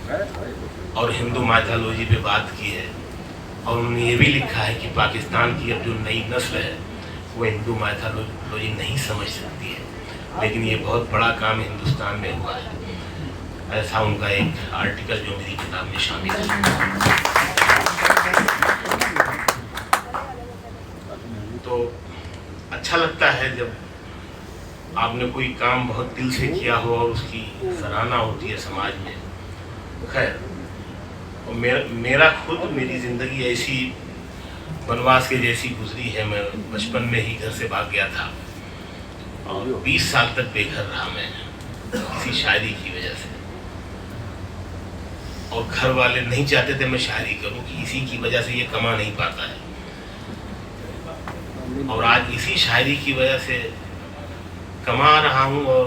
और हिंदू माइथोलॉजी पे बात की है, और उन्होंने ये भी लिखा है कि पाकिस्तान की अब जो नई नस्ल है वो हिंदू माइथोलॉजी नहीं समझ सकती है, लेकिन ये बहुत बड़ा काम हिंदुस्तान में हुआ है। ऐसा उनका एक आर्टिकल जो मेरी किताब में शामिल है। तो अच्छा लगता है जब आपने कोई काम बहुत दिल से किया हो और उसकी सराहना होती है समाज में। खैर, और मेरी ज़िंदगी ऐसी वनवास के जैसी गुजरी है। मैं बचपन में ही घर से भाग गया था और 20 साल तक बेघर रहा मैं किसी शायरी की वजह से, और घर वाले नहीं चाहते थे मैं शायरी करूं कि इसी की वजह से ये कमा नहीं पाता है। और आज इसी शायरी की वजह से कमा रहा हूं और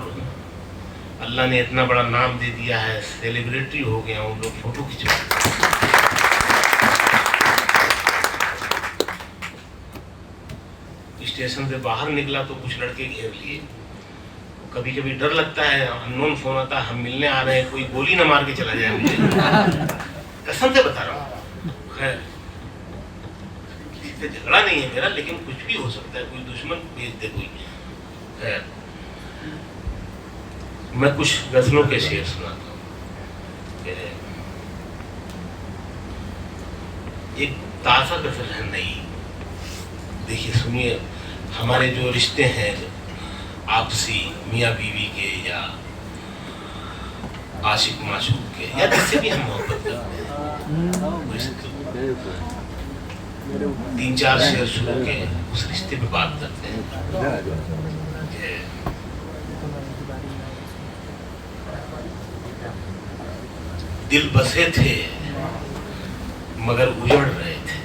अल्लाह ने इतना बड़ा नाम दे दिया है, सेलिब्रिटी हो गया हूं, लोग फोटो खिंचवा। स्टेशन से बाहर निकला तो कुछ लड़के घेर लिए। कभी कभी डर लगता है, अननोन फोन आता है, हम मिलने आ रहे हैं, कोई गोली ना मार के चला जाए मुझे। कसम से बता रहा हूँ। खैर, किसी से झगड़ा नहीं है मेरा, लेकिन कुछ भी हो सकता है, कोई दुश्मन भेज दे कोई। खैर, मैं कुछ गजलों के शेर सुनाता हूँ। एक ताज़ा गजल है, नई। देखिए, सुनिए। हमारे जो रिश्ते हैं आपसी, मियाँ बीवी के या आशिक माशूक के या जिससे भी हम मोहब्बत करते हैं, 3-4 शेर शुरू के उस रिश्ते पे बात करते हैं। दिल बसे थे मगर उजड़ रहे थे।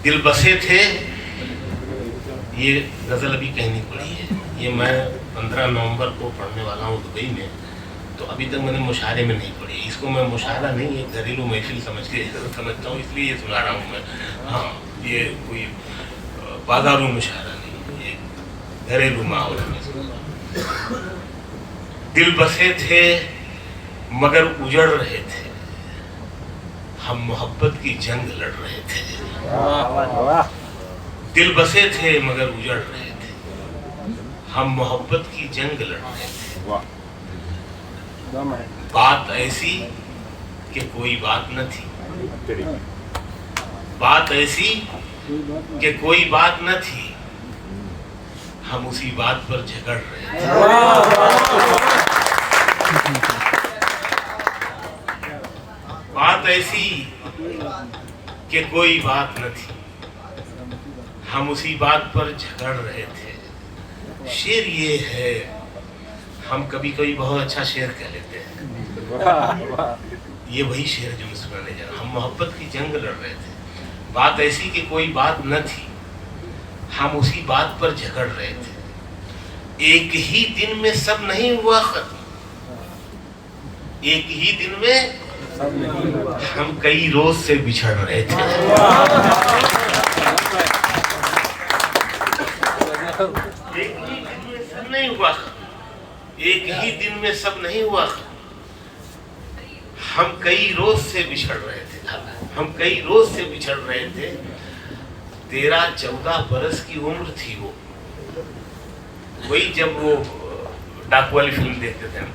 दिल बसे थे, ये गजल अभी कहनी पड़ी है। ये मैं 15 नवंबर को पढ़ने वाला हूँ दुबई में, तो अभी तक मैंने मुशायरे में नहीं पढ़ी। इसको मैं मुशायरा नहीं, एक घरेलू महफिल समझता हूँ, इसलिए ये सुना रहा हूँ मैं। हाँ, ये कोई बाजारू मुशायरा नहीं, ये घरेलू माहौल में। दिल बसे थे मगर उजड़ रहे थे, हम मोहब्बत की जंग लड़ रहे थे। दिल बसे थे मगर उजड़ रहे थे, हम मोहब्बत की जंग लड़ रहे थे। बात ऐसी कि कोई बात न थी, बात ऐसी कि कोई बात न थी, हम उसी बात पर झगड़ रहे थे। बात ऐसी कि कोई बात न थी, हम उसी बात पर झगड़ रहे थे। शेर ये है, हम कभी कभी बहुत अच्छा शेर कह लेते हैं। ये वही शेर जो मैं सुनाने जा रहा हूं। हम मोहब्बत की जंग लड़ रहे थे, बात ऐसी कि कोई बात न थी, हम उसी बात पर झगड़ रहे थे। एक ही दिन में सब नहीं हुआ खत्म, एक ही दिन में हम कई रोज से बिछड़ रहे थे। एक ही दिन में सब नहीं हुआ, एक ही दिन में सब नहीं हुआ, हम कई रोज से बिछड़ रहे थे, हम कई रोज से बिछड़ रहे थे। 13-14 बरस की उम्र थी वो, वही जब वो डाकू वाली फिल्म देखते थे हम।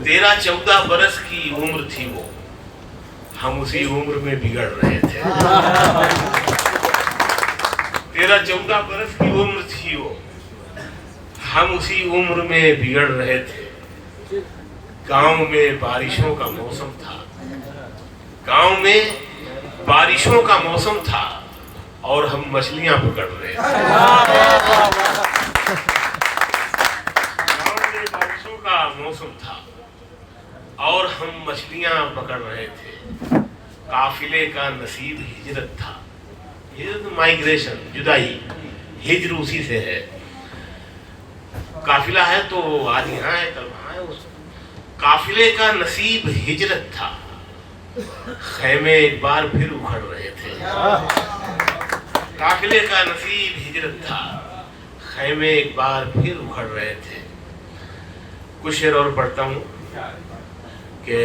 13-14 बरस की उम्र थी वो, हम उसी उम्र में बिगड़ रहे थे। 13-14 बरस की उम्र थी वो, हम उसी उम्र में बिगड़ रहे थे। गांव में बारिशों का मौसम था, गांव में बारिशों का मौसम था, और हम मछलियां पकड़ रहे थे। गांव में बारिशों का मौसम था और हम मछलियां पकड़ रहे थे। काफिले का नसीब हिजरत था, ये माइग्रेशन, जुदाई, हिजर उसी से है। काफिला है तो आज यहाँ है, कल वहाँ है। उस काफिले का नसीब हिजरत था, खैमे एक बार फिर उखड़ रहे थे। काफिले का नसीब हिजरत था, खैमे एक बार फिर उखड़ रहे थे। कुछ शेर और पढ़ता हूँ। कि